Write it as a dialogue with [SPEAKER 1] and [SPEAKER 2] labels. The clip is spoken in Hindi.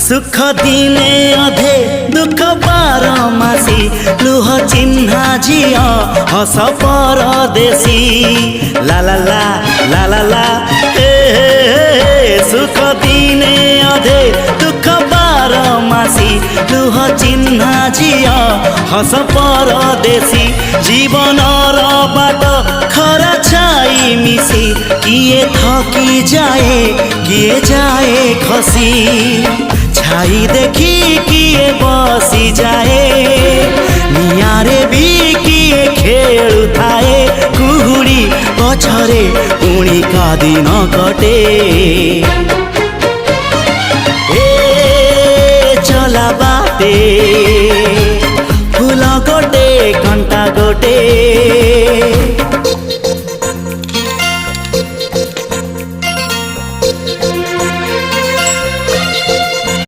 [SPEAKER 1] सुख दिने अधे दुख बारमासी लुह चिन्हा झिया हस परदेशी ला ला ला ला ला ला हे हे सुख दिने अधे दुख बारमासी लुह चिन्हा झिया हस परदेशी जीवन बाट खरा छाई मिसी किए थकी जाए किए जाए खसी छाई देखी किए बसी जाए नियारे भी किए खेलु थाए कुहुड़ी पछरे पुणी का दिन कटे ए चला बाटे फूल गोटे घंटा गोटे